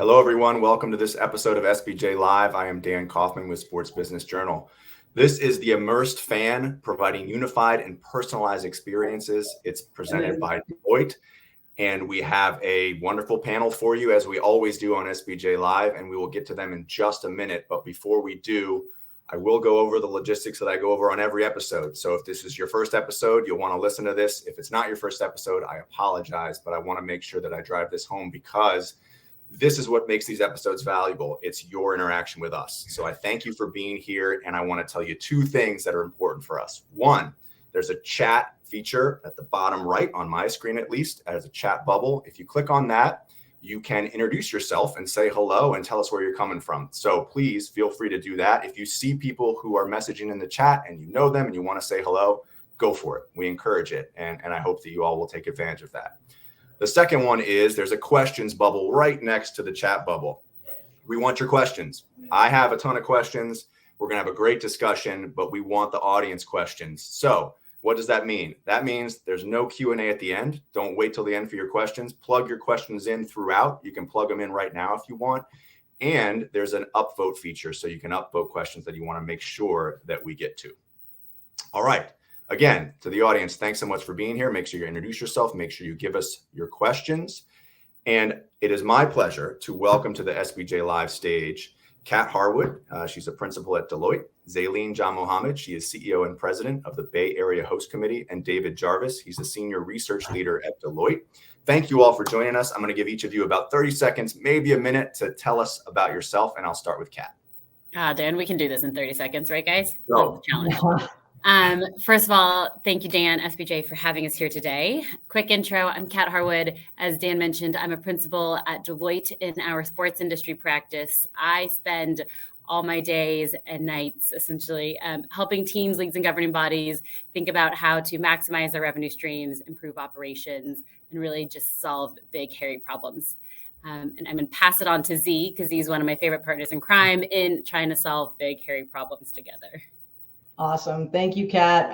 Hello, everyone. Welcome to this episode of SBJ Live. I am Dan Kaufman with Sports Business Journal. This is the Immersed Fan, providing unified and personalized experiences. It's presented by Deloitte, and we have a wonderful panel for you, as we always do on SBJ Live, and we will get to them in just a minute. But before we do, I will go over the logistics that I go over on every episode. So if this is your first episode, you'll want to listen to this. If it's not your first episode, I apologize, but I want to make sure that I drive this home because this is what makes these episodes valuable. It's your interaction with us. So I thank you for being here. And I want to tell you two things that are important for us. One, there's a chat feature at the bottom right on my screen, at least, as a chat bubble. If you click on that, you can introduce yourself and say hello and tell us where you're coming from. So please feel free to do that. If you see people who are messaging in the chat and you know them and you want to say hello, go for it. We encourage it. And I hope that you all will take advantage of that. The second one is there's a questions bubble right next to the chat bubble. We want your questions. I have a ton of questions. We're going to have a great discussion, but we want the audience questions. So what does that mean? That means there's no Q&A at the end. Don't wait till the end for your questions. Plug your questions in throughout. You can plug them in right now if you want. And there's an upvote feature, so you can upvote questions that you want to make sure that we get to. All right. Again, to the audience, thanks so much for being here. Make sure you introduce yourself. Make sure you give us your questions. And it is my pleasure to welcome to the SBJ Live stage Kat Harwood. She's a principal at Deloitte. Zaleen John Mohammed. She is CEO and president of the Bay Area Host Committee. And David Jarvis. He's a senior research leader at Deloitte. Thank you all for joining us. I'm going to give each of you about 30 seconds, maybe a minute, to tell us about yourself. And I'll start with Kat. Dan, we can do this in 30 seconds, right, guys? Go. Challenge. First of all, thank you, Dan, SBJ, for having us here today. Quick intro, I'm Kat Harwood. As Dan mentioned, I'm a principal at Deloitte in our sports industry practice. I spend all my days and nights essentially helping teams, leagues, and governing bodies think about how to maximize their revenue streams, improve operations, and really just solve big, hairy problems. And I'm going to pass it on to Z, because Z's one of my favorite partners in crime in trying to solve big, hairy problems together. Awesome. Thank you, Kat.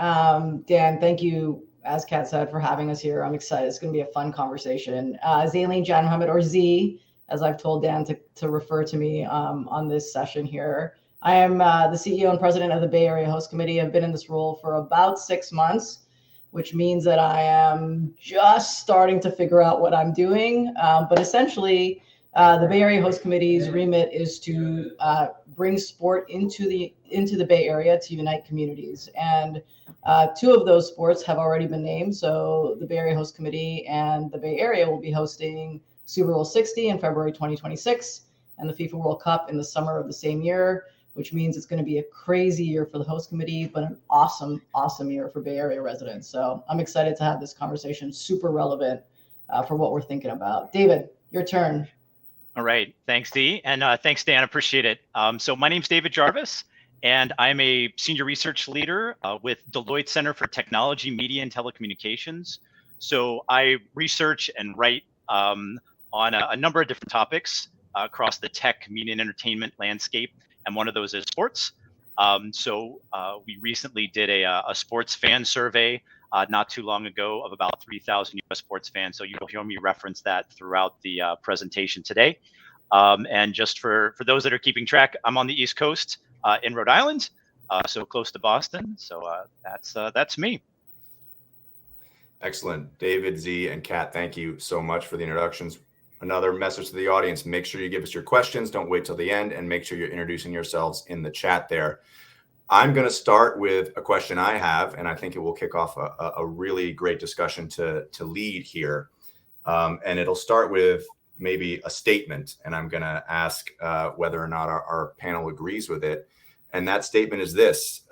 Dan, thank you, as Kat said, for having us here. I'm excited. It's going to be a fun conversation. Zaleen John Mohammed, or Z, as I've told Dan to refer to me on this session here. I am the CEO and president of the Bay Area Host Committee. I've been in this role for about 6 months, which means that I am just starting to figure out what I'm doing. But essentially, the Bay Area Host Committee's remit is to bring sport into the Bay Area to unite communities. And 2 of those sports have already been named. So the Bay Area Host Committee and the Bay Area will be hosting Super Bowl 60 in February 2026 and the FIFA World Cup in the summer of the same year, which means it's going to be a crazy year for the host committee, but an awesome, awesome year for Bay Area residents. So I'm excited to have this conversation, super relevant for what we're thinking about. David, your turn. All right. Thanks, Dee. And thanks, Dan. Appreciate it. So my name's David Jarvis, and I'm a senior research leader with Deloitte Center for Technology, Media, and Telecommunications. So I research and write on a number of different topics across the tech, media, and entertainment landscape. And one of those is sports. So we recently did a sports fan survey not too long ago of about 3,000 US sports fans. So you'll hear me reference that throughout the presentation today. And just for those that are keeping track, I'm on the East Coast in Rhode Island, so close to Boston. So that's me. Excellent. David, Z, and Kat, thank you so much for the introductions. Another message to the audience, make sure you give us your questions. Don't wait till the end, and make sure you're introducing yourselves in the chat there. I'm going to start with a question I have, and I think it will kick off a really great discussion to lead here. And it'll start with maybe a statement, and I'm going to ask whether or not our panel agrees with it. And that statement is this: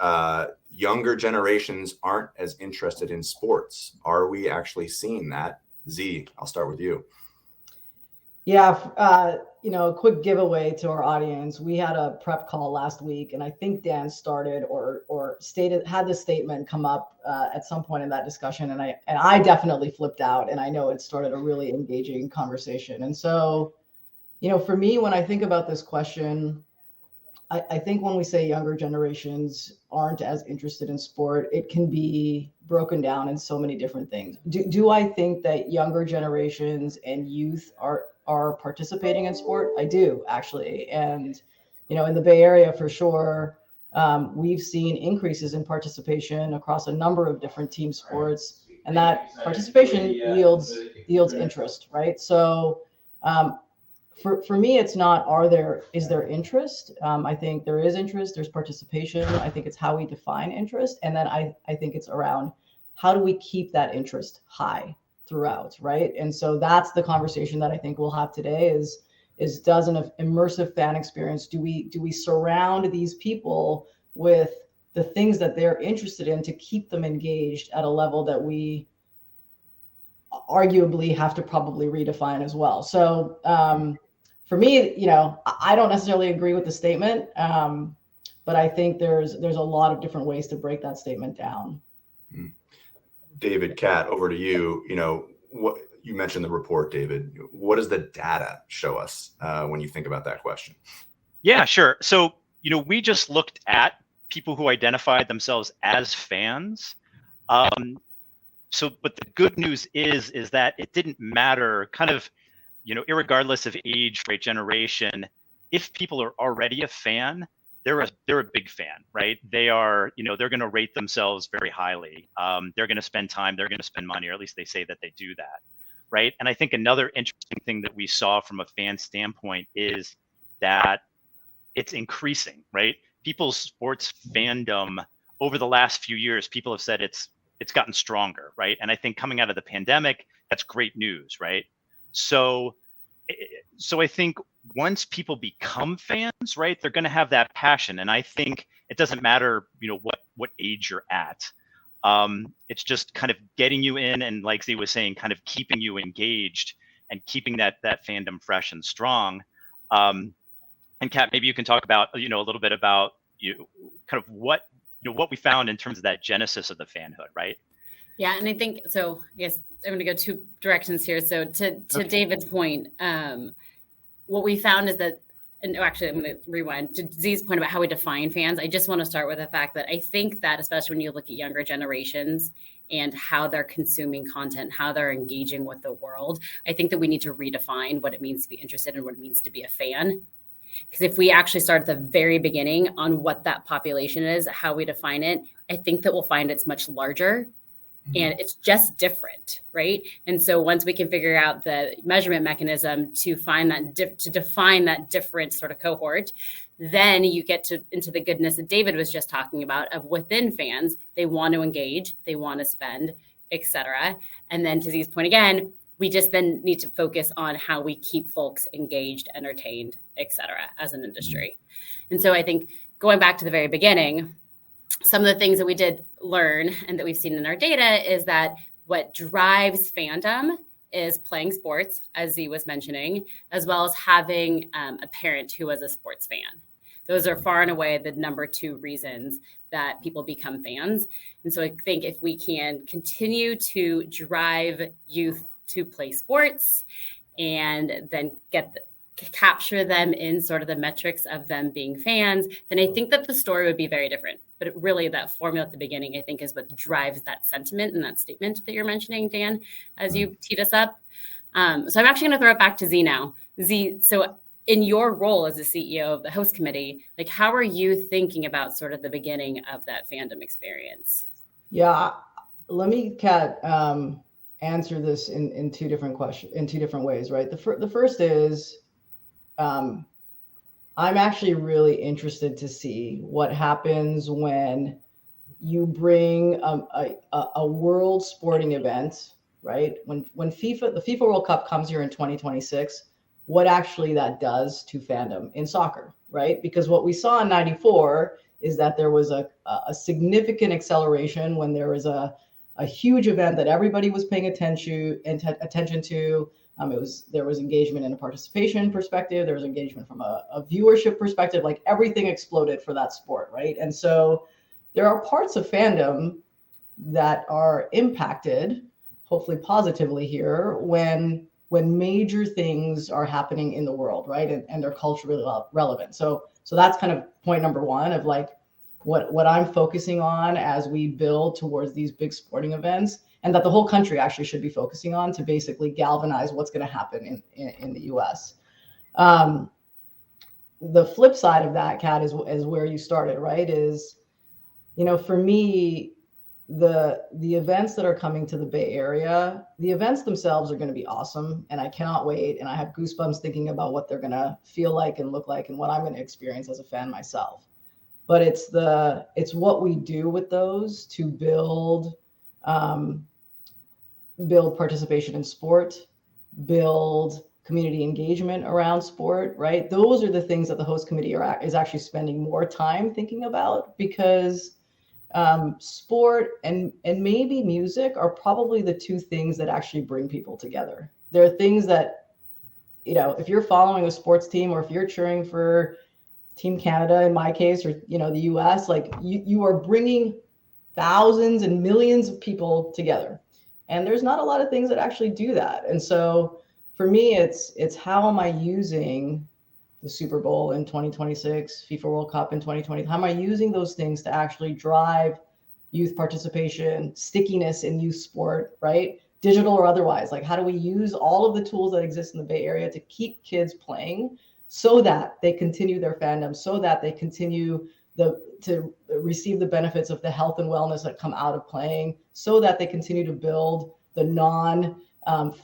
younger generations aren't as interested in sports. Are we actually seeing that? Z, I'll start with you. Yeah, a quick giveaway to our audience. We had a prep call last week, and I think Dan started or had this statement come up at some point in that discussion, and I definitely flipped out, and I know it started a really engaging conversation. And so, for me, when I think about this question, I think when we say younger generations aren't as interested in sport, it can be broken down in so many different things. Do I think that younger generations and youth are are participating in sport? I do, actually. And, in the Bay Area, for sure, we've seen increases in participation across a number of different team sports, and that participation yields interest, right? So for me, it's not is there interest? I think there is interest, there's participation. I think it's how we define interest. And then I think it's around how do we keep that interest high throughout, right? And so that's the conversation that I think we'll have today is does an immersive fan experience, do we surround these people with the things that they're interested in to keep them engaged at a level that we arguably have to probably redefine as well. So for me, I don't necessarily agree with the statement, but I think there's a lot of different ways to break that statement down. David, Kat, over to you. What you mentioned the report, David. What does the data show us when you think about that question? Yeah, sure. So, we just looked at people who identified themselves as fans. But the good news is that it didn't matter, kind of, irregardless of age, right, generation. If people are already a fan, they're a big fan, right? They are, they're going to rate themselves very highly. They're going to spend time, they're going to spend money, or at least they say that they do that, right? And I think another interesting thing that we saw from a fan standpoint is that it's increasing, right? People's sports fandom over the last few years, people have said it's gotten stronger, right? And I think coming out of the pandemic, that's great news, right? So I think once people become fans, right, they're going to have that passion. And I think it doesn't matter, what age you're at. It's just kind of getting you in, and like Z was saying, kind of keeping you engaged and keeping that fandom fresh and strong. And Kat, maybe you can talk about, a little bit about kind of what we found in terms of that genesis of the fanhood, right? Yeah, and I think so. Yes, I'm going to go two directions here. So to okay. David's point, what we found is that, and actually I'm going to rewind to Z's point about how we define fans. I just want to start with the fact that I think that, especially when you look at younger generations and how they're consuming content, how they're engaging with the world, I think that we need to redefine what it means to be interested and what it means to be a fan. Because if we actually start at the very beginning on what that population is, how we define it, I think that we'll find it's much larger. And it's just different, right? And so once we can figure out the measurement mechanism to find that to define that different sort of cohort, then you get into the goodness that David was just talking about of within fans, they want to engage, they want to spend, etc. And then to Z's point again, we just then need to focus on how we keep folks engaged, entertained, etc. as an industry. And so I think going back to the very beginning, some of the things that we did learn and that we've seen in our data is that what drives fandom is playing sports, as Z was mentioning, as well as having a parent who was a sports fan. Those are far and away the number two reasons that people become fans. And so I think if we can continue to drive youth to play sports and then capture them in sort of the metrics of them being fans, then I think that the story would be very different. But really that formula at the beginning, I think, is what drives that sentiment and that statement that you're mentioning, Dan, as you teed us up. So I'm actually going to throw it back to Z now. Z, so in your role as the CEO of the host committee, like how are you thinking about sort of the beginning of that fandom experience? Yeah, let me, Kat, answer this in two different ways, right? The first is, I'm actually really interested to see what happens when you bring a world sporting event, right? When the FIFA World Cup comes here in 2026, what actually that does to fandom in soccer, right? Because what we saw in '94 is that there was a significant acceleration when there was a huge event that everybody was paying attention to. There was engagement in a participation perspective. There was engagement from a viewership perspective. Like everything exploded for that sport, right? And so there are parts of fandom that are impacted, hopefully positively here, when major things are happening in the world, right? And they're culturally relevant. So that's kind of point number one of like what I'm focusing on as we build towards these big sporting events. and that the whole country actually should be focusing on to basically galvanize what's going to happen in the US. The flip side of that, Kat, is where you started, right? Is, for me, the events that are coming to the Bay Area, the events themselves are going to be awesome, and I cannot wait, and I have goosebumps thinking about what they're going to feel like and look like and what I'm going to experience as a fan myself. But it's what we do with those to build participation in sport, build community engagement around sport, right? Those are the things that the host committee is actually spending more time thinking about, because sport and maybe music are probably the two things that actually bring people together. There are things that, if you're following a sports team, or if you're cheering for Team Canada in my case, or the US, like you are bringing thousands and millions of people together, and there's not a lot of things that actually do that. And so for me, it's how am I using the Super Bowl in 2026, FIFA World Cup in 2020? How am I using those things to actually drive youth participation, stickiness in youth sport, right? Digital or otherwise. Like, how do we use all of the tools that exist in the Bay Area to keep kids playing so that they continue their fandom, so that they continue to receive the benefits of the health and wellness that come out of playing, so that they continue to build the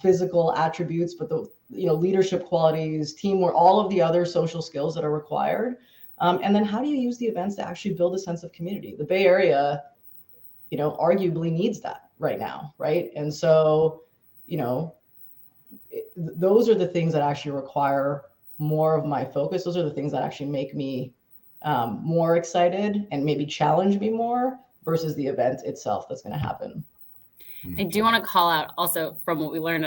physical attributes, but the leadership qualities, teamwork, all of the other social skills that are required. And then how do you use the events to actually build a sense of community? The Bay Area, arguably needs that right now, right? And so, those are the things that actually require more of my focus. Those are the things that actually make me more excited and maybe challenge me more, versus the event itself that's going to happen. I do want to call out also, from what we learned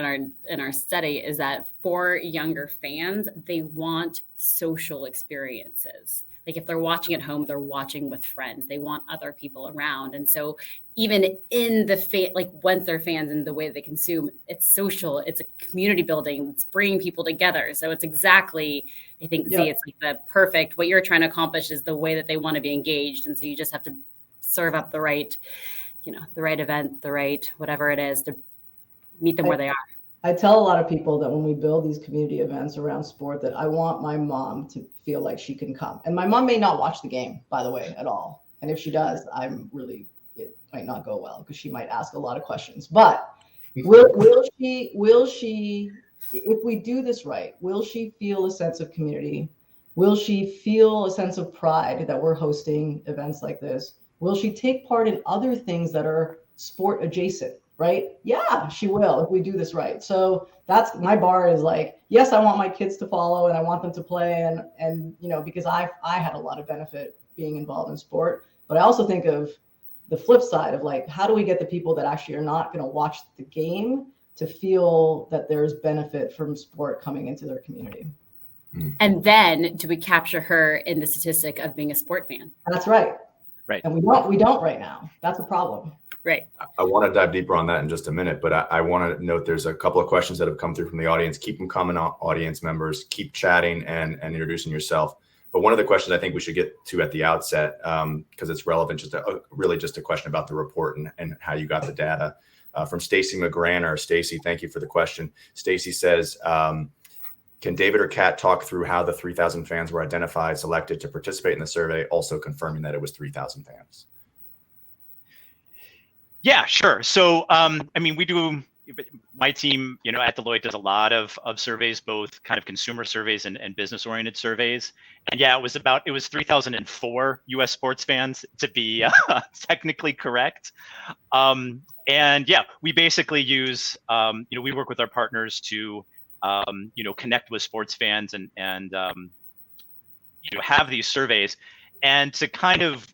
in our study, is that for younger fans, they want social experiences. Like, if they're watching at home, they're watching with friends. They want other people around. And so even in the once they're fans and the way they consume, it's social, it's a community building, it's bringing people together. So it's exactly, I think, Yep. it's like the perfect, what you're trying to accomplish is the way that they want to be engaged. And so you just have to serve up the right event, the right, whatever it is, to meet them where they are. I tell a lot of people that when we build these community events around sport, that I want my mom to feel like she can come. And my mom may not watch the game, by the way, at all. And if she does, it might not go well, because she might ask a lot of questions. But will she, if we do this right, will she feel a sense of community? Will she feel a sense of pride that we're hosting events like this? Will she take part in other things that are sport adjacent, right? Yeah, she will, if we do this right. So that's my bar, is like, yes, I want my kids to follow and I want them to play, and because I had a lot of benefit being involved in sport. But I also think of the flip side of, like, how do we get the people that actually are not going to watch the game to feel that there's benefit from sport coming into their community? And then do we capture her in the statistic of being a sport fan? That's right. Right. And we don't right now. That's a problem. Right. I want to dive deeper on that in just a minute, but I want to note there's a couple of questions that have come through from the audience. Keep them coming, audience members. Keep chatting and introducing yourself. But one of the questions I think we should get to at the outset, because it's relevant, really just a question about the report and how you got the data, from Stacy McGranner. Stacy, thank you for the question. Stacy says, can David or Kat talk through how the 3,000 fans were identified, selected to participate in the survey, also confirming that it was 3,000 fans? Yeah, sure. So, we do, my team, at Deloitte does a lot of surveys, both kind of consumer surveys and business oriented surveys. And yeah, it was 3,004 US sports fans, to be technically correct. And yeah, we basically use, we work with our partners to, connect with sports fans and have these surveys, and to kind of,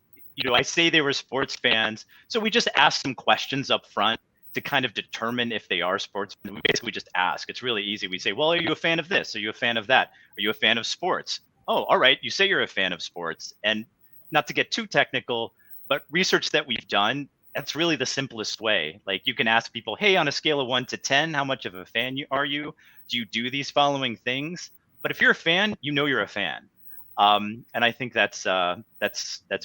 I say they were sports fans. So we just ask some questions up front to kind of determine if they are sports fans. We basically just ask. It's really easy. We say, well, are you a fan of this? Are you a fan of that? Are you a fan of sports? Oh, all right. You say you're a fan of sports. And not to get too technical, but research that we've done, that's really the simplest way. Like, you can ask people, hey, on a scale of 1 to 10, how much of a fan are you? Do you do these following things? But if you're a fan, you're a fan. And I think that's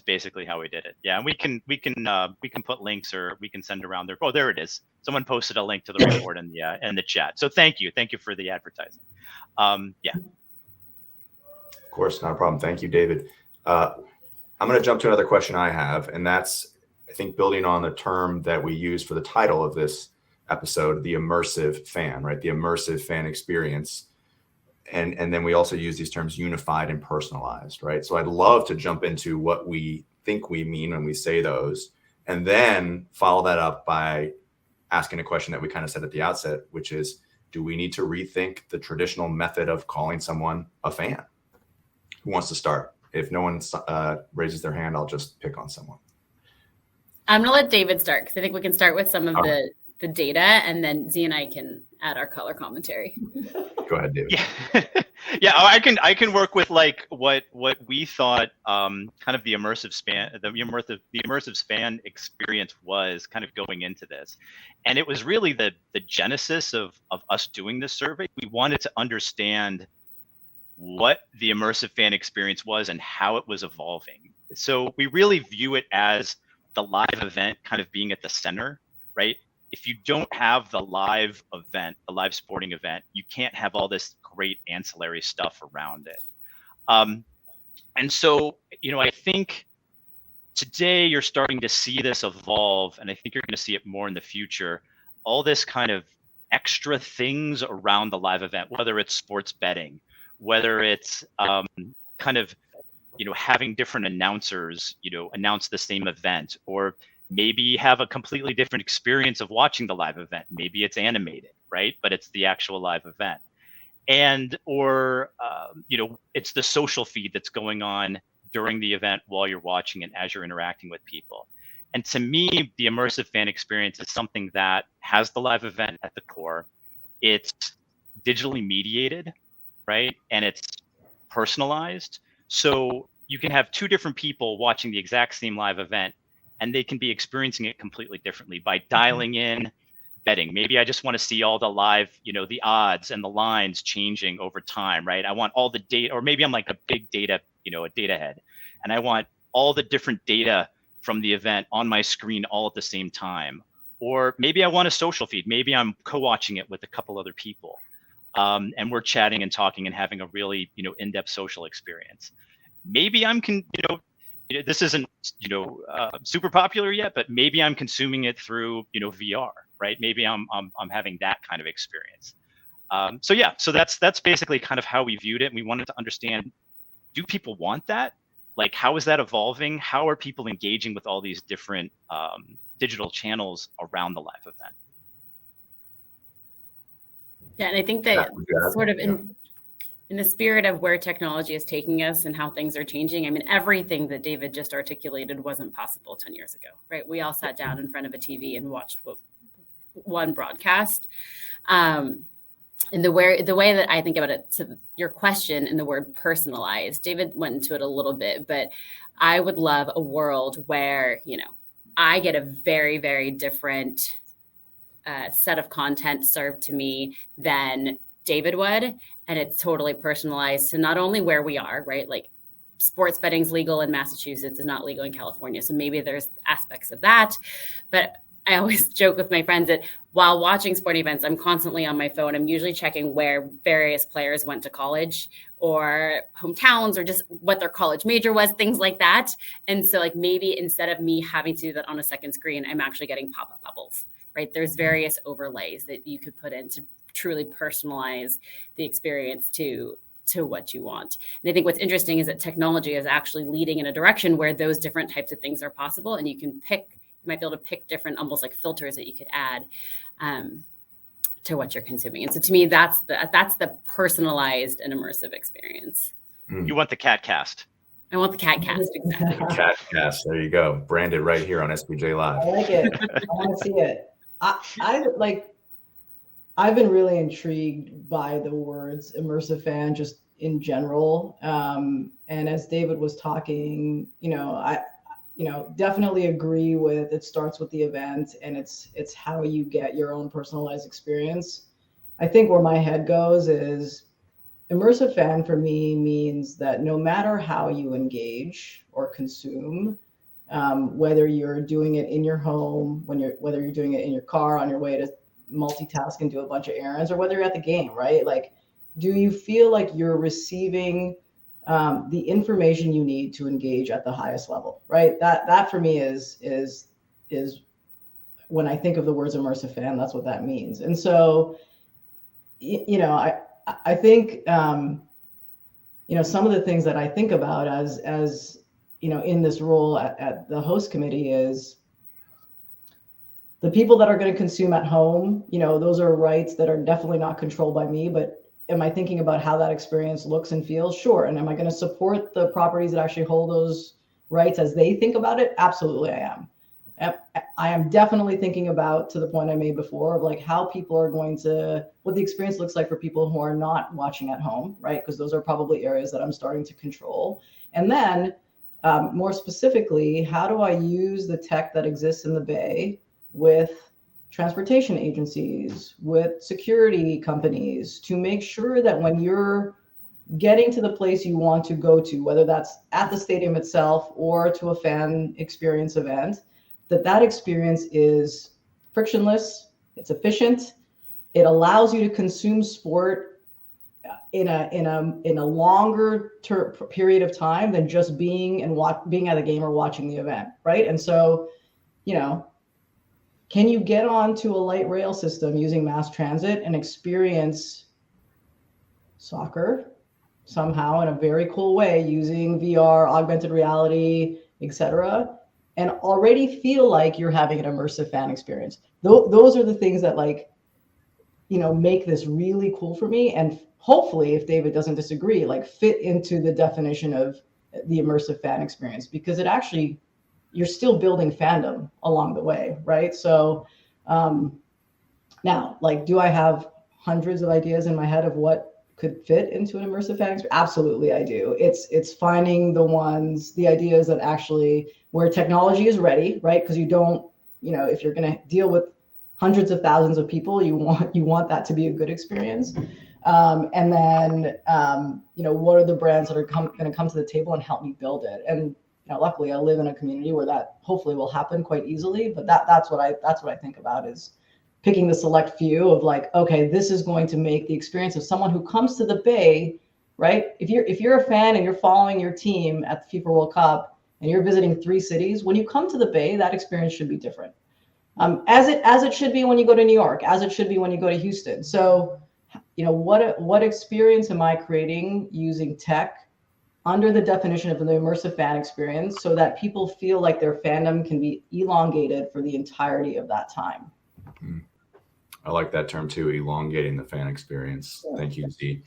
basically how we did it. Yeah, and we can put links, or we can send around there. Oh, there it is. Someone posted a link to the report in the chat. So thank you for the advertising. Yeah. Of course, not a problem. Thank you, David. I'm going to jump to another question I have, and that's, I think, building on the term that we use for the title of this episode, the immersive fan, right? The immersive fan experience. And then we also use these terms unified and personalized, right? So I'd love to jump into what we think we mean when we say those, and then follow that up by asking a question that we kind of said at the outset, which is, do we need to rethink the traditional method of calling someone a fan? Who wants to start? If no one raises their hand, I'll just pick on someone. I'm going to let David start, because I think we can start with some of the data, and then Z and I can add our color commentary. Go ahead, David. Yeah, yeah. I can work with like what we thought kind of the immersive fan experience was kind of going into this, and it was really the genesis of us doing this survey. We wanted to understand what the immersive fan experience was and how it was evolving. So we really view it as the live event kind of being at the center, right? If you don't have the live event, the live sporting event, you can't have all this great ancillary stuff around it. And so, I think today you're starting to see this evolve, and I think you're going to see it more in the future. All this kind of extra things around the live event, whether it's sports betting, whether it's kind of, having different announcers, announce the same event, or maybe have a completely different experience of watching the live event. Maybe it's animated, right? But it's the actual live event. Or it's the social feed that's going on during the event while you're watching it as you're interacting with people. And to me, the immersive fan experience is something that has the live event at the core. It's digitally mediated, right? And it's personalized. So you can have two different people watching the exact same live event, and they can be experiencing it completely differently by dialing in betting. Maybe I just want to see all the live, the odds and the lines changing over time, right? I want all the data, or maybe I'm like a big data, a data head, and I want all the different data from the event on my screen all at the same time. Or maybe I want a social feed. Maybe I'm co-watching it with a couple other people. And we're chatting and talking and having a really, in-depth social experience. Maybe this isn't, super popular yet, but maybe I'm consuming it through, VR, right? Maybe I'm having that kind of experience. So that's basically kind of how we viewed it. And we wanted to understand, do people want that? Like, how is that evolving? How are people engaging with all these different digital channels around the live event? Yeah, and I think that sort of in the spirit of where technology is taking us and how things are changing, I mean, everything that David just articulated wasn't possible 10 years ago, right? We all sat down in front of a TV and watched one broadcast. And the way that I think about it, to your question and the word personalized, David went into it a little bit, but I would love a world where, I get a very, very different set of content served to me than David would. And it's totally personalized to not only where we are, right? Like sports betting's legal in Massachusetts, is not legal in California. So maybe there's aspects of that. But I always joke with my friends that while watching sporting events, I'm constantly on my phone. I'm usually checking where various players went to college or hometowns or just what their college major was, things like that. And so like maybe instead of me having to do that on a second screen, I'm actually getting pop-up bubbles, right? There's various overlays that you could put in to truly personalize the experience to what you want. And I think what's interesting is that technology is actually leading in a direction where those different types of things are possible. And you might be able to pick different, almost like filters that you could add to what you're consuming. And so to me, that's the personalized and immersive experience. You want the cat cast. I want the cat cast, exactly. Cat cast, there you go. Branded right here on SBJ Live. I like it. I want to see it. I've been really intrigued by the words immersive fan just in general. And as David was talking, I definitely agree with it starts with the event and it's how you get your own personalized experience. I think where my head goes is immersive fan for me means that no matter how you engage or consume, whether you're doing it in your home, whether you're doing it in your car on your way to multitask and do a bunch of errands, or whether you're at the game, right? Like, do you feel like you're receiving the information you need to engage at the highest level, right? That for me is when I think of the words immersive fan, that's what that means. And so, I think some of the things that I think about as in this role at the host committee is the people that are going to consume at home. Those are rights that are definitely not controlled by me, but am I thinking about how that experience looks and feels? Sure. And am I going to support the properties that actually hold those rights as they think about it? Absolutely, I am. I am definitely thinking about, to the point I made before, of like how people are going to, what the experience looks like for people who are not watching at home, right? Because those are probably areas that I'm starting to control. And then more specifically, how do I use the tech that exists in the Bay with transportation agencies, with security companies, to make sure that when you're getting to the place you want to go to, whether that's at the stadium itself or to a fan experience event, that experience is frictionless, it's efficient, it allows you to consume sport in a longer period of time than just being at a game or watching the event, right? And so, can you get onto a light rail system using mass transit and experience soccer somehow in a very cool way using VR, augmented reality, etc., and already feel like you're having an immersive fan experience? Those are the things that make this really cool for me, and hopefully, if David doesn't disagree, fit into the definition of the immersive fan experience, because it actually, you're still building fandom along the way, right? So now, do I have hundreds of ideas in my head of what could fit into an immersive fan experience? Absolutely, I do. It's finding the ideas that actually, where technology is ready, right? Because you don't, if you're going to deal with hundreds of thousands of people, you want that to be a good experience. And then, what are the brands that are going to come to the table and help me build it? And luckily, I live in a community where that hopefully will happen quite easily. But that's what I think about, is picking the select few of okay, this is going to make the experience of someone who comes to the Bay, right? If you're a fan and you're following your team at the FIFA World Cup and you're visiting 3 cities, when you come to the Bay, that experience should be different. As it should be when you go to New York, as it should be when you go to Houston. So, what experience am I creating using tech under the definition of the immersive fan experience, so that people feel like their fandom can be elongated for the entirety of that time? I like that term too, elongating the fan experience. Yeah. Thank you, Z.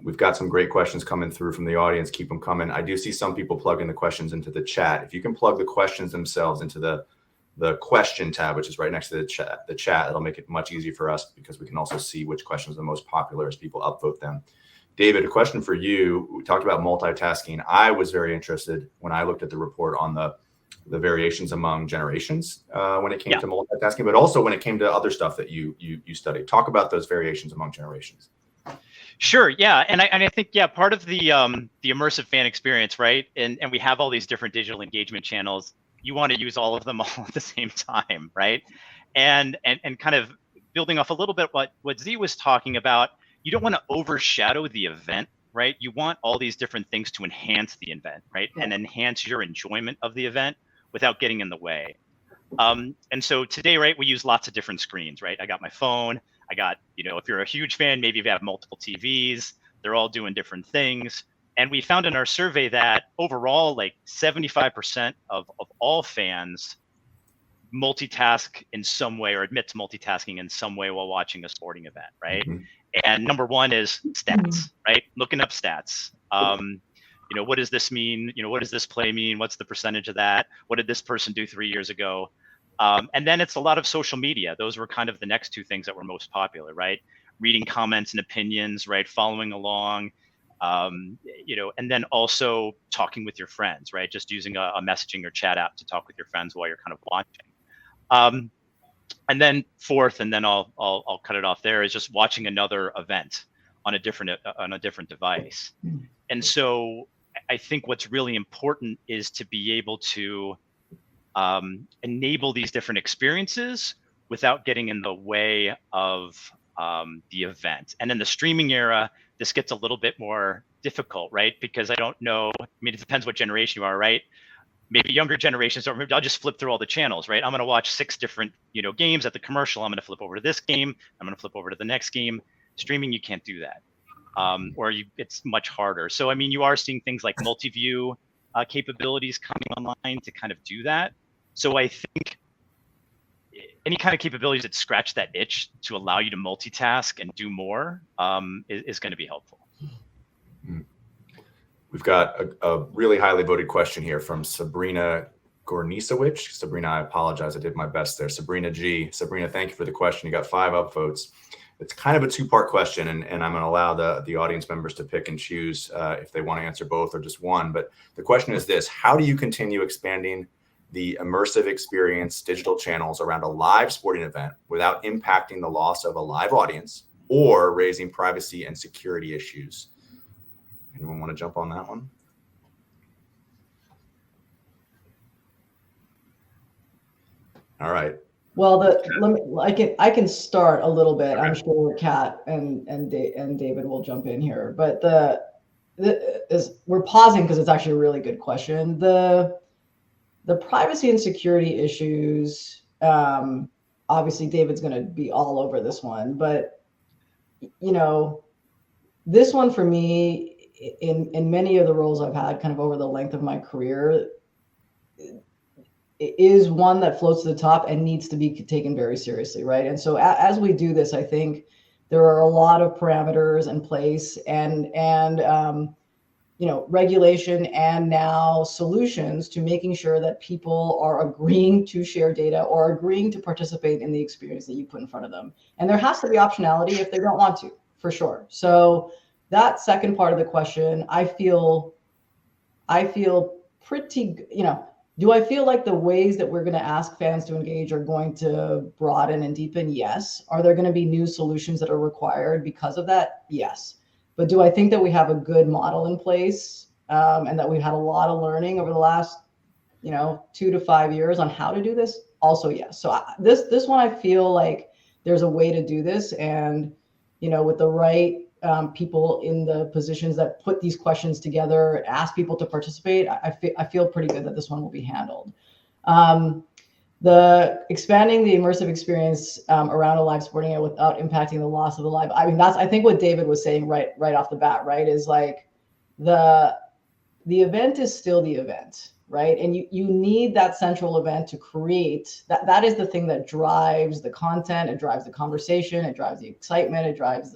We've got some great questions coming through from the audience. Keep them coming. I do see some people plugging the questions into the chat. If you can plug the questions themselves into the question tab, which is right next to the chat, it'll make it much easier for us, because we can also see which questions are the most popular as people upvote them. David, a question for you. We talked about multitasking. I was very interested when I looked at the report on the variations among generations when it came to multitasking, but also when it came to other stuff that you studied. Talk about those variations among generations. Sure. Yeah. And I think, part of the immersive fan experience, right? And we have all these different digital engagement channels. You want to use all of them all at the same time, right? And kind of building off a little bit what Z was talking about, you don't want to overshadow the event, right? You want all these different things to enhance the event, right? And enhance your enjoyment of the event without getting in the way. And so today, right, we use lots of different screens, right? I got my phone. I got, if you're a huge fan, maybe you have multiple TVs. They're all doing different things. And we found in our survey that overall, 75% of all fans multitask in some way, or admit to multitasking in some way while watching a sporting event, right? Mm-hmm. And number one is stats, right? Looking up stats. What does this mean? What does this play mean? What's the percentage of that? What did this person do 3 years ago? And then it's a lot of social media. Those were kind of the next 2 things that were most popular, right? Reading comments and opinions, right? Following along, and then also talking with your friends, right? Just using a messaging or chat app to talk with your friends while you're kind of watching. And then fourth, and then I'll cut it off there, is just watching another event. on a different device. And so I think what's really important is to be able to enable these different experiences without getting in the way of the event. And in the streaming era, this gets a little bit more difficult, right? Because I don't know, I mean, it depends what generation you are, right? Maybe younger generations, or maybe I'll just flip through all the channels, right? I'm going to watch 6 different, games at the commercial. I'm going to flip over to this game. I'm going to flip over to the next game. Streaming, you can't do that. It's much harder. So, I mean, you are seeing things like multi-view capabilities coming online to kind of do that. So I think any kind of capabilities that scratch that itch to allow you to multitask and do more is going to be helpful. We've got a really highly voted question here from Sabrina Gornisewicz. Sabrina, I apologize. I did my best there. Sabrina G. Sabrina, thank you for the question. You got 5 upvotes. It's kind of a 2-part question, and I'm going to allow the audience members to pick and choose if they want to answer both or just one. But the question is this: how do you continue expanding the immersive experience digital channels around a live sporting event without impacting the loss of a live audience or raising privacy and security issues? Anyone want to jump on that one? All right. Well, I can start a little bit. I'm sure Kat and David will jump in here, but we're pausing because it's actually a really good question. The privacy and security issues, obviously David's going to be all over this one, but this one for me, in many of the roles I've had kind of over the length of my career, is one that floats to the top and needs to be taken very seriously, right? And so as we do this, I think there are a lot of parameters in place and regulation and now solutions to making sure that people are agreeing to share data or agreeing to participate in the experience that you put in front of them. And there has to be optionality if they don't want to, for sure. So that second part of the question, I feel pretty, do I feel like the ways that we're going to ask fans to engage are going to broaden and deepen? Yes. Are there going to be new solutions that are required because of that? Yes. But do I think that we have a good model in place and that we've had a lot of learning over the last, 2 to 5 years on how to do this? Also, yes. So this one, I feel like there's a way to do this, and with the right people in the positions that put these questions together, ask people to participate, I feel pretty good that this one will be handled. The expanding the immersive experience around a live sporting event without impacting the loss of the live. I mean, that's, I think, what David was saying right off the bat, right? Is like the event is still the event, right? And you need that central event to create that. That is the thing that drives the content. It drives the conversation. It drives the excitement. It drives,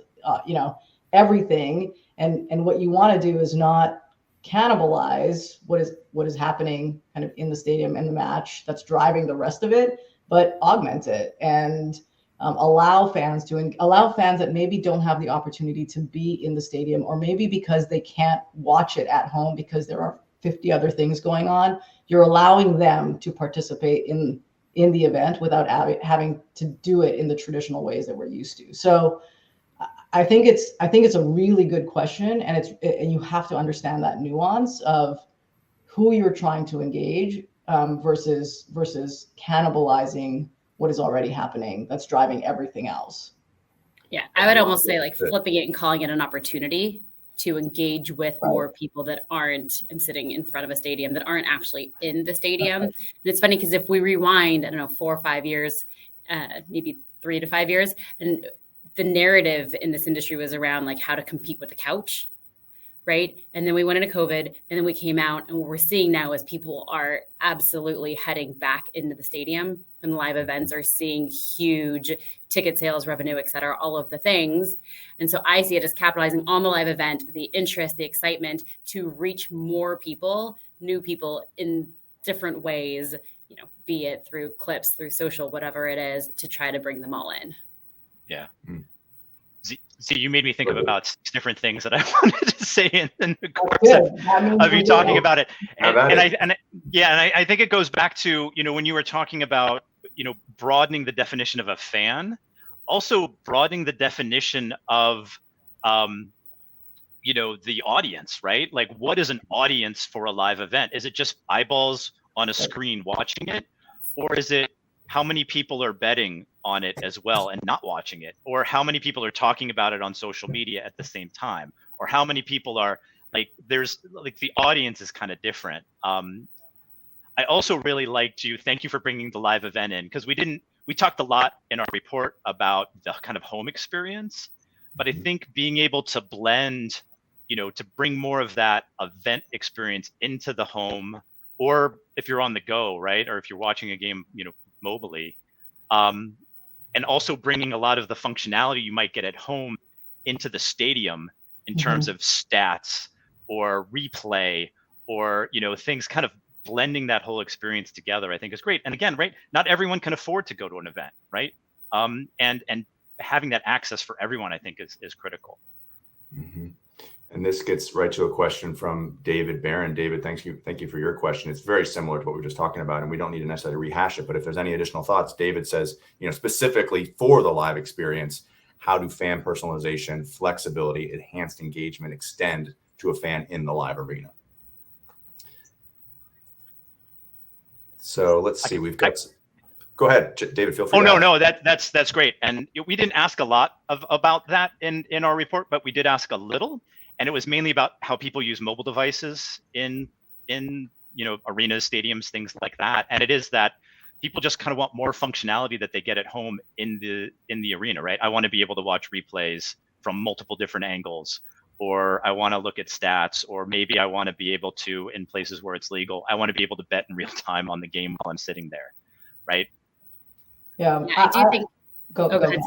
everything. And what you want to do is not cannibalize what is happening kind of in the stadium and the match that's driving the rest of it, but augment it and allow fans that maybe don't have the opportunity to be in the stadium, or maybe because they can't watch it at home because there are 50 other things going on. You're allowing them to participate in the event without having to do it in the traditional ways that we're used to. So I think it's a really good question, and you have to understand that nuance of who you're trying to engage versus cannibalizing what is already happening that's driving everything else. Yeah, I would almost say like flipping it and calling it an opportunity to engage with more people that aren't, I'm sitting in front of a stadium, that aren't actually in the stadium. And it's funny because if we rewind, 4 or 5 years, maybe 3 to 5 years, and the narrative in this industry was around like how to compete with the couch, right? And then we went into COVID, and then we came out, and what we're seeing now is people are absolutely heading back into the stadium, and live events are seeing huge ticket sales, revenue, et cetera, all of the things. And so I see it as capitalizing on the live event, the interest, the excitement to reach more people, new people in different ways, be it through clips, through social, whatever it is, to try to bring them all in. Yeah. See, you made me think of about 6 different things that I wanted to say in the course of you talking about it. And I think it goes back to, when you were talking about, broadening the definition of a fan, also broadening the definition of the audience, right? Like, what is an audience for a live event? Is it just eyeballs on a screen watching it? Or is it how many people are betting on it as well and not watching it? Or how many people are talking about it on social media at the same time? Or how many people are like, there's like, the audience is kind of different. I also really liked thank you for bringing the live event in, because we talked a lot in our report about the kind of home experience, but I think being able to blend, to bring more of that event experience into the home, or if you're on the go, right? Or if you're watching a game, mobily, and also bringing a lot of the functionality you might get at home into the stadium in terms of stats or replay or, things, kind of blending that whole experience together, I think is great. And again, right, not everyone can afford to go to an event, right? And having that access for everyone, I think is critical. Mm-hmm. And this gets right to a question from David Barron. David, thank you for your question. It's very similar to what we were just talking about, and we don't need to necessarily rehash it, but if there's any additional thoughts, David says, specifically for the live experience, how do fan personalization, flexibility, enhanced engagement extend to a fan in the live arena? So let's see, go ahead, David, feel free. No, that's great. And we didn't ask a lot about that in our report, but we did ask a little. And it was mainly about how people use mobile devices in arenas, stadiums, things like that. And it is that people just kind of want more functionality that they get at home in the arena, right? I want to be able to watch replays from multiple different angles, or I want to look at stats, or maybe I want to be able to, in places where it's legal, I want to be able to bet in real time on the game while I'm sitting there, right? Yeah, I do think. Go ahead.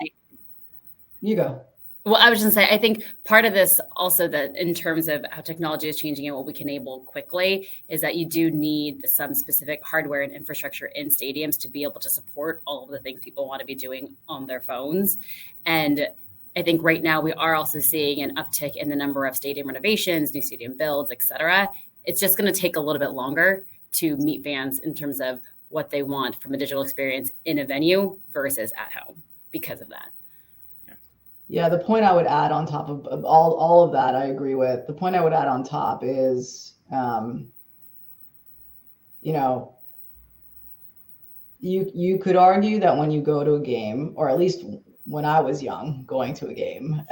You go. Well, I was just gonna say, I think part of this also, that in terms of how technology is changing and what we can enable quickly, is that you do need some specific hardware and infrastructure in stadiums to be able to support all of the things people want to be doing on their phones. And I think right now we are also seeing an uptick in the number of stadium renovations, new stadium builds, et cetera. It's just going to take a little bit longer to meet fans in terms of what they want from a digital experience in a venue versus at home because of that. Yeah, the point I would add on top of all of that, I agree with. The point I would add on top is, you could argue that when you go to a game, or at least when I was young, going to a game,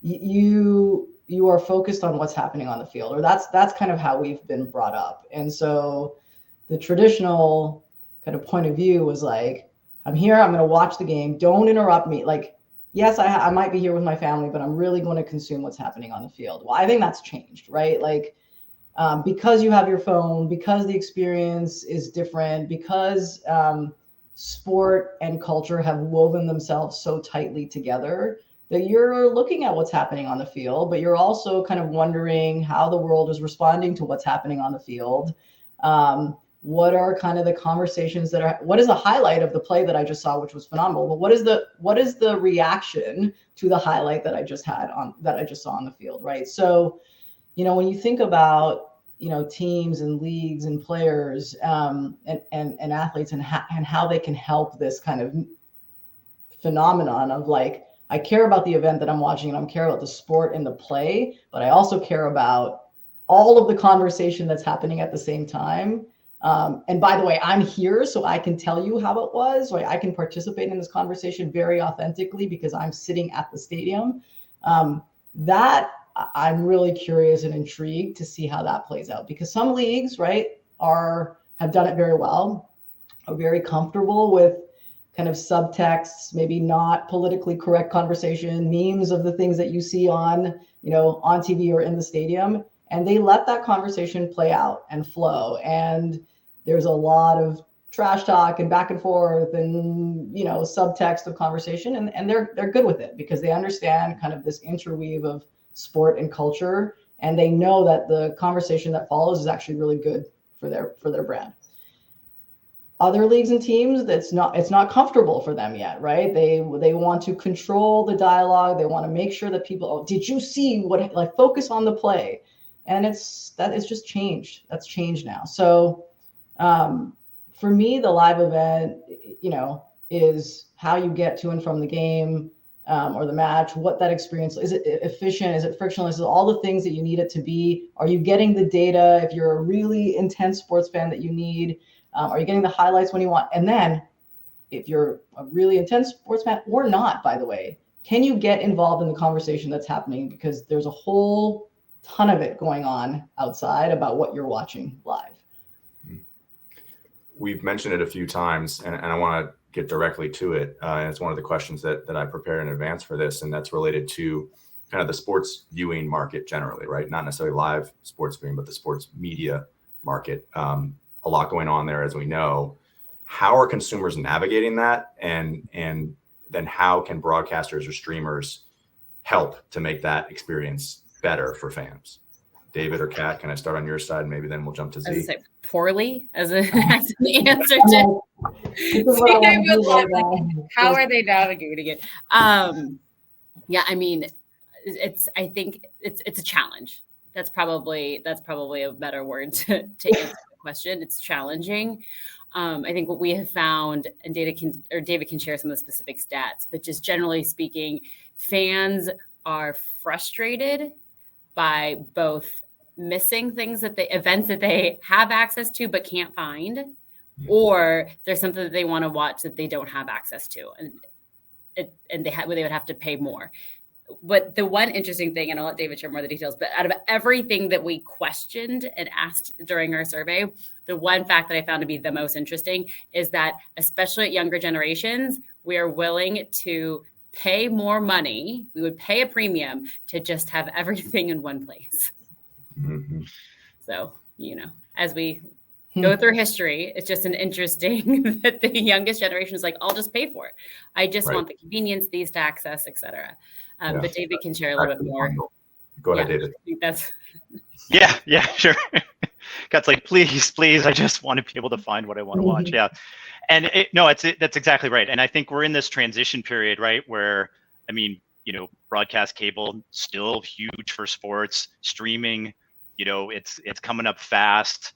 you are focused on what's happening on the field, or that's kind of how we've been brought up. And so the traditional kind of point of view was like, I'm here, I'm going to watch the game, don't interrupt me. Like, yes, I might be here with my family, but I'm really going to consume what's happening on the field. Well, I think that's changed, right? Like, because you have your phone, because the experience is different, because sport and culture have woven themselves so tightly together, that you're looking at what's happening on the field, but you're also kind of wondering how the world is responding to what's happening on the field. What are kind of the conversations what is the highlight of the play that I just saw, which was phenomenal, but what is the reaction to the highlight that I just saw on the field, right? So, when you think about, teams and leagues and players and athletes and how they can help this kind of phenomenon of like, I care about the event that I'm watching and I care about the sport and the play, but I also care about all of the conversation that's happening at the same time. And by the way, I'm here so I can tell you how it was, right? I can participate in this conversation very authentically because I'm sitting at the stadium. That I'm really curious and intrigued to see how that plays out, because some leagues, right, have done it very well, are very comfortable with kind of subtexts, maybe not politically correct conversation, memes of the things that you see on TV or in the stadium. And they let that conversation play out and flow. And there's a lot of trash talk and back and forth and, subtext of conversation. And they're good with it because they understand kind of this interweave of sport and culture. And they know that the conversation that follows is actually really good for their brand. Other leagues and teams, it's not comfortable for them yet, right? They want to control the dialogue. They want to make sure that people, did you see focus on the play? And it's just changed. That's changed now. So for me, the live event, is how you get to and from the game. or the match, what that experience is. It efficient? Is it frictionless? Is it all the things that you need it to be? Are you getting the data if you're a really intense sports fan that you need? Are you getting the highlights when you want? And then if you're a really intense sports fan or not, by the way, can you get involved in the conversation that's happening? Because there's a whole ton of it going on outside about what you're watching live. We've mentioned it a few times, and I want to get directly to it. And it's one of the questions that I prepared in advance for this, and that's related to kind of the sports viewing market generally, right? Not necessarily live sports viewing, but the sports media market. A lot going on there, as we know. How are consumers navigating that? And then how can broadcasters or streamers help to make that experience better for fans? David or Kat, can I start on your side? Maybe then we'll jump to Z. I was say poorly as an answer to how are they navigating it? Yeah, I mean, I think it's a challenge. That's probably a better word to answer the question. It's challenging. I think what we have found, and David can share some of the specific stats, but just generally speaking, fans are frustrated by both missing events that they have access to but can't find, or there's something that they want to watch that they don't have access to, and they would have to pay more. But the one interesting thing, and I'll let David share more of the details, but out of everything that we questioned and asked during our survey, the one fact that I found to be the most interesting is that, especially at younger generations, we are willing to pay more money. We would pay a premium to just have everything in one place. Mm-hmm. So, as we go through history, it's just an interesting that the youngest generation is like, I'll just pay for it. I just want the convenience, the ease to access, et cetera. But David can share a little bit more. Go ahead, David. I think that's... Yeah, sure. God's like, please, I just want to be able to find what I want to watch. Yeah. And that's exactly right. And I think we're in this transition period, right? Where, I mean, broadcast cable still huge for sports, streaming, it's coming up fast.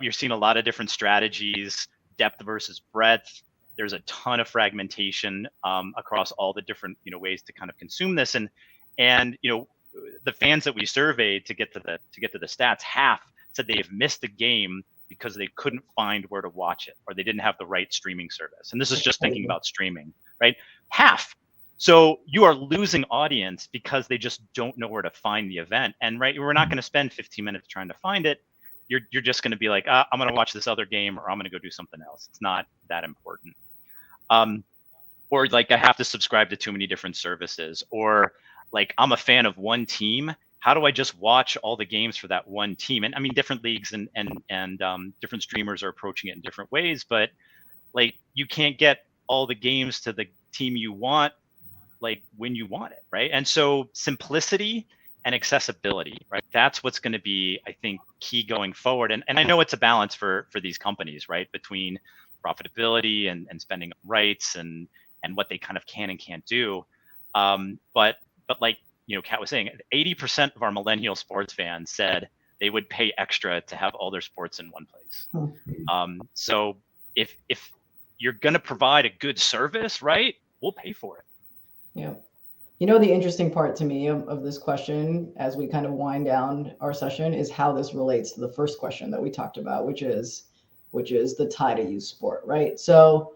You're seeing a lot of different strategies, depth versus breadth. There's a ton of fragmentation across all the different ways to kind of consume this, and the fans that we surveyed to get to the stats, half said they have missed a game because they couldn't find where to watch it, or they didn't have the right streaming service. And this is just thinking about streaming, right? Half. So you are losing audience because they just don't know where to find the event. And right, we're not going to spend 15 minutes trying to find it. You're just going to be like, I'm going to watch this other game, or I'm going to go do something else. It's not that important. Or like, I have to subscribe to too many different services, or like, I'm a fan of one team. How do I just watch all the games for that one team? And I mean, different leagues and different streamers are approaching it in different ways, but like, you can't get all the games to the team you want, like when you want it, right? And so simplicity and accessibility, right? That's what's going to be, I think, key going forward. And I know it's a balance for these companies, right? Between profitability and spending on rights and what they kind of can and can't do. But like, Kat was saying, 80% of our millennial sports fans said they would pay extra to have all their sports in one place. So if you're going to provide a good service, right, we'll pay for it. Yeah. The interesting part to me of this question, as we kind of wind down our session, is how this relates to the first question that we talked about, which is the tie to youth sport, right? So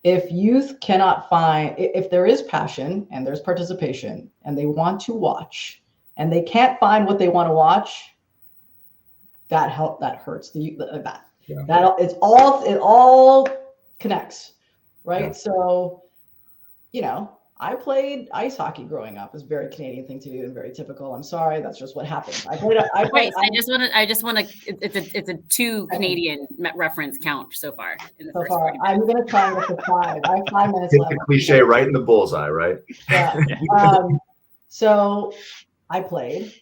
if youth cannot find, if there is passion and there's participation and they want to watch and they can't find what they want to watch, that hurts that. Yeah. It all connects, right? Yeah. So, I played ice hockey growing up. It's a very Canadian thing to do and very typical. I'm sorry, that's just what happened. I played. I just want to. It's a 2 Canadian reference count so far. So far, I'm going to try and get to 5. I have 5 minutes left. The cliche right in the bullseye, right? Yeah. So I played.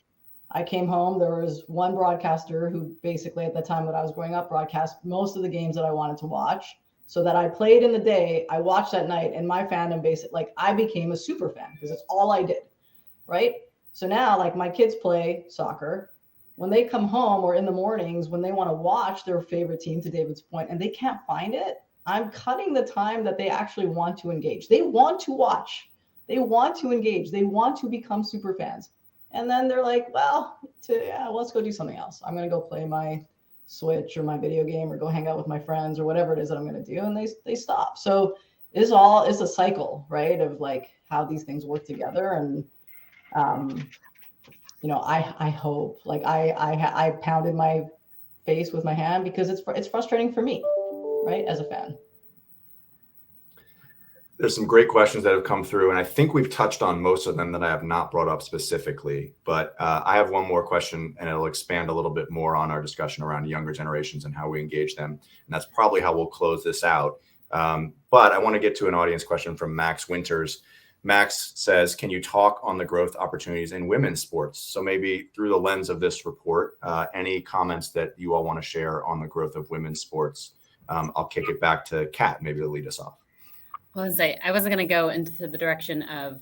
I came home. There was one broadcaster who basically, at the time that I was growing up, broadcast most of the games that I wanted to watch. So that I played in the day, I watched at night, and my fandom basically, I became a super fan because it's all I did, right? So now, like, my kids play soccer. When they come home or in the mornings, when they want to watch their favorite team, to David's point, and they can't find it, I'm cutting the time that they actually want to engage. They want to watch They want to engage. They want to become super fans. And then they're like, well, let's go do something else. I'm going to go play my Switch or my video game or go hang out with my friends or whatever it is that I'm going to do. And they stop. So it's a cycle, right? Of like how these things work together. And, I hope, like I pounded my face with my hand because it's frustrating for me, right? As a fan. There's some great questions that have come through, and I think we've touched on most of them that I have not brought up specifically. But I have one more question, and it'll expand a little bit more on our discussion around younger generations and how we engage them. And that's probably how we'll close this out. But I want to get to an audience question from Max Winters. Max says, can you talk on the growth opportunities in women's sports? So maybe through the lens of this report, any comments that you all want to share on the growth of women's sports? I'll kick it back to Kat, maybe to lead us off. Well, I wasn't going to go into the direction of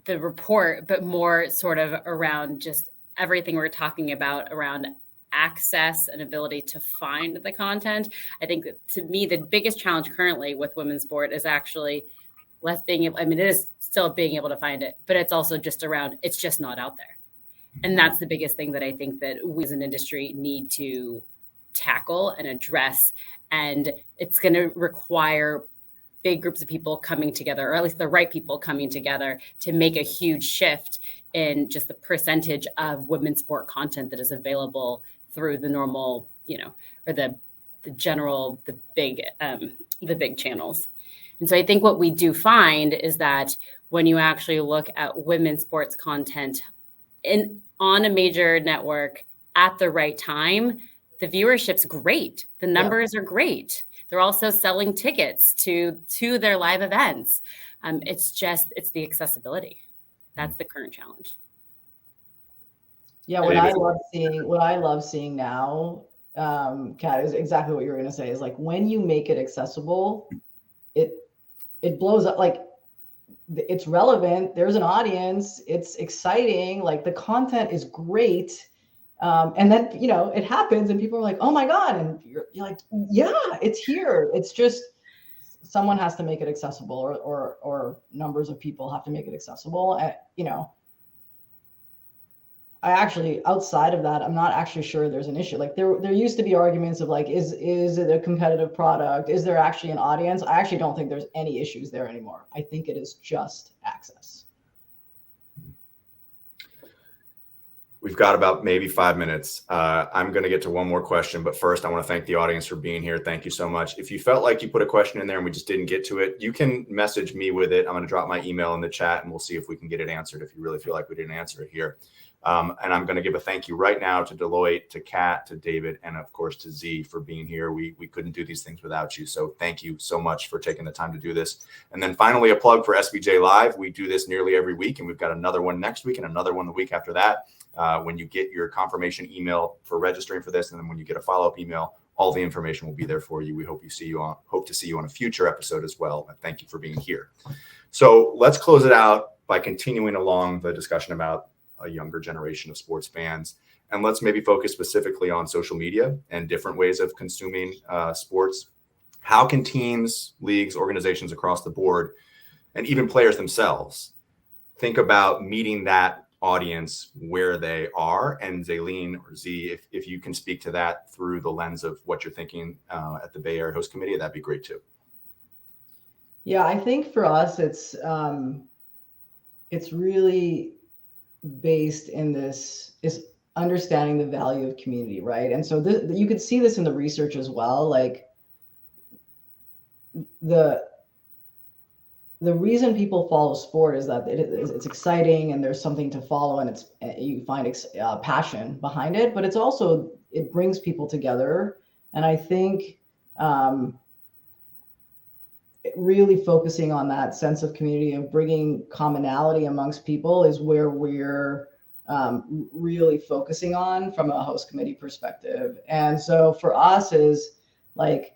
the report, but more sort of around just everything we're talking about around access and ability to find the content. I think that, to me, the biggest challenge currently with women's sport is actually less being able, it is still being able to find it, but it's also just around, it's just not out there. And that's the biggest thing that I think that we as an industry need to tackle and address. And it's going to require big groups of people coming together, or at least the right people coming together to make a huge shift in just the percentage of women's sport content that is available through the normal, or the general, the big channels. And so I think what we do find is that when you actually look at women's sports content on a major network at the right time, the viewership's great. The numbers are great. They're also selling tickets to their live events. It's the accessibility. That's the current challenge. Yeah, what I love seeing now, Kat, is exactly what you're going to say. Is like when you make it accessible, it blows up. Like it's relevant. There's an audience. It's exciting. Like the content is great. And then, it happens and people are like, oh my God. And you're like, yeah, it's here. It's just someone has to make it accessible or numbers of people have to make it accessible. I actually, outside of that, I'm not actually sure there's an issue. Like there used to be arguments of like, is it a competitive product? Is there actually an audience? I actually don't think there's any issues there anymore. I think it is just access. We've got about maybe 5 minutes. I'm going to get to one more question, but first I want to thank the audience for being here. Thank you so much. If you felt like you put a question in there and we just didn't get to it, you can message me with it. I'm going to drop my email in the chat and we'll see if we can get it answered if you really feel like we didn't answer it here. And I'm going to give a thank you right now to Deloitte, to Kat, to David, and of course to Z for being here. We couldn't do these things without you. So thank you so much for taking the time to do this. And then finally, a plug for SBJ Live. We do this nearly every week, and we've got another one next week and another one the week after that. When you get your confirmation email for registering for this, and then when you get a follow-up email, all the information will be there for you. We hope to see you on a future episode as well. And thank you for being here. So let's close it out by continuing along the discussion about a younger generation of sports fans. And let's maybe focus specifically on social media and different ways of consuming sports. How can teams, leagues, organizations across the board, and even players themselves think about meeting that audience where they are? And Zaylene or Z, if you can speak to that through the lens of what you're thinking at the Bay Area Host Committee, that'd be great too. Yeah, I think for us, it's really based in this is understanding the value of community, right? And so you could see this in the research as well. Like the reason people follow sport is that it's exciting and there's something to follow and you find passion behind it, but it brings people together. And I think really focusing on that sense of community and bringing commonality amongst people is where we're really focusing on from a host committee perspective. And so for us is like,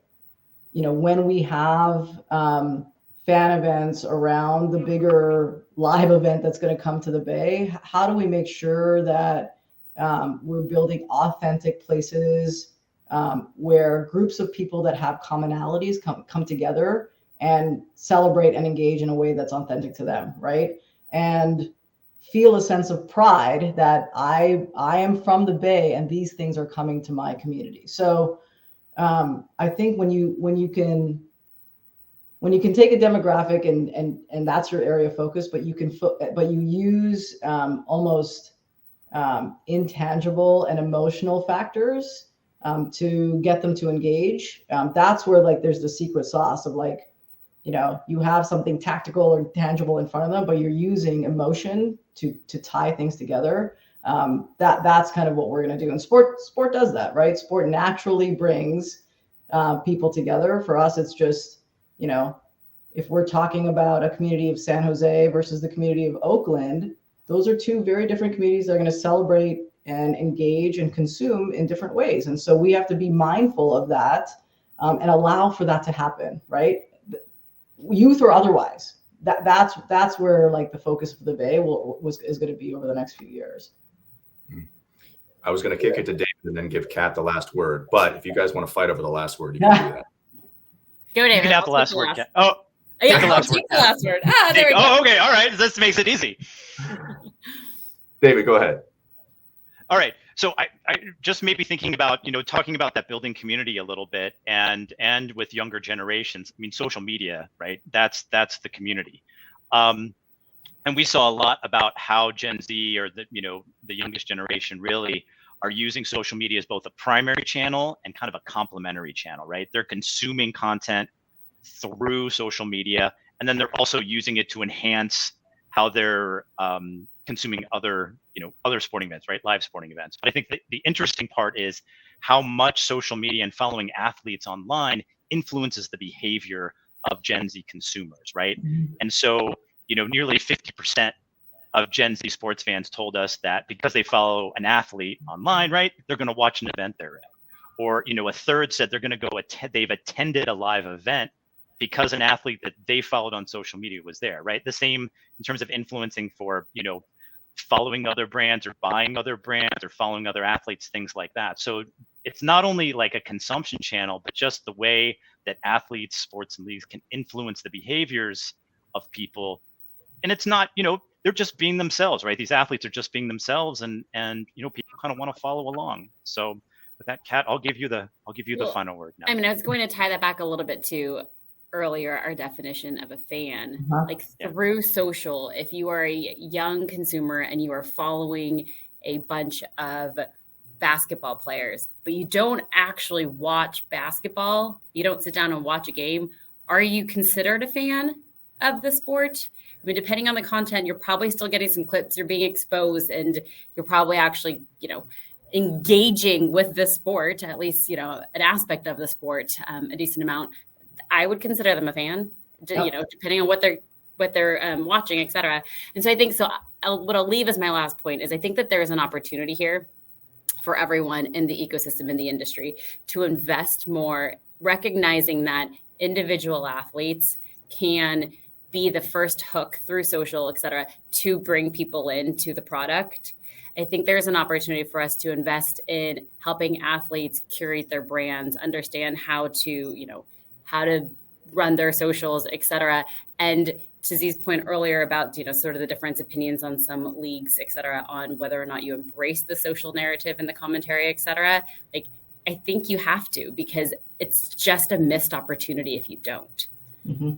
when we have fan events around the bigger live event that's going to come to the Bay, how do we make sure that we're building authentic places where groups of people that have commonalities come together and celebrate and engage in a way that's authentic to them, right? And feel a sense of pride that I am from the Bay and these things are coming to my community. So I think when you can take a demographic and that's your area of focus, but you use almost intangible and emotional factors to get them to engage. That's where like there's the secret sauce of like, you have something tactical or tangible in front of them, but you're using emotion to tie things together. That's kind of what we're going to do. And sport does that, right? Sport naturally brings people together. For us, it's just, if we're talking about a community of San Jose versus the community of Oakland, those are two very different communities that are going to celebrate and engage and consume in different ways. And so we have to be mindful of that and allow for that to happen, right? Youth or otherwise. That's where like the focus of the Bay is going to be over the next few years. I was going to kick it to David and then give Kat the last word, but if you guys want to fight over the last word, you can do that. Go, David. You can have the last word, Kat. Oh, yeah, the last word. The last word. There we go. Oh, okay. All right. This makes it easy. David, go ahead. All right. So I just maybe thinking about, talking about that building community a little bit and with younger generations. I mean, social media, right? That's the community. And we saw a lot about how Gen Z or the youngest generation really are using social media as both a primary channel and kind of a complementary channel, right? They're consuming content through social media, and then they're also using it to enhance how they're consuming other sporting events, right? Live sporting events. But I think the interesting part is how much social media and following athletes online influences the behavior of Gen Z consumers, right? Mm-hmm. And so, nearly 50% of Gen Z sports fans told us that because they follow an athlete online, right, they're going to watch an event they're at. Or, a third said they're going to they've attended a live event because an athlete that they followed on social media was there, right? The same in terms of influencing for, following other brands or buying other brands or following other athletes, things like that. So it's not only like a consumption channel, but just the way that athletes, sports, and leagues can influence the behaviors of people. And it's not, they're just being themselves, right? These athletes are just being themselves, and people kind of want to follow along. So with that, Kat, I'll give you the final word now. I mean, I was going to tie that back a little bit to earlier, our definition of a fan, like through social. If you are a young consumer and you are following a bunch of basketball players, but you don't actually watch basketball, you don't sit down and watch a game, are you considered a fan of the sport? I mean, depending on the content, you're probably still getting some clips, you're being exposed, and you're probably actually, engaging with the sport, at least, an aspect of the sport, a decent amount. I would consider them a fan, depending on what they're watching, et cetera. And so I think, what I'll leave as my last point is I think that there's an opportunity here for everyone in the ecosystem, in the industry, to invest more, recognizing that individual athletes can be the first hook through social, et cetera, to bring people into the product. I think there's an opportunity for us to invest in helping athletes curate their brands, understand how to run their socials, et cetera. And to Z's point earlier about, sort of the different opinions on some leagues, et cetera, on whether or not you embrace the social narrative and the commentary, et cetera, like, I think you have to, because it's just a missed opportunity if you don't. Mm-hmm.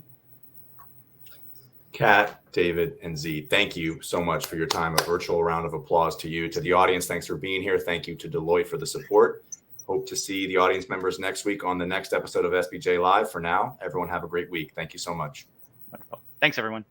Kat, David, and Z, thank you so much for your time. A virtual round of applause to you. To the audience, thanks for being here. Thank you to Deloitte for the support. Hope to see the audience members next week on the next episode of SBJ Live. For now, everyone have a great week. Thank you so much. Wonderful. Thanks, everyone.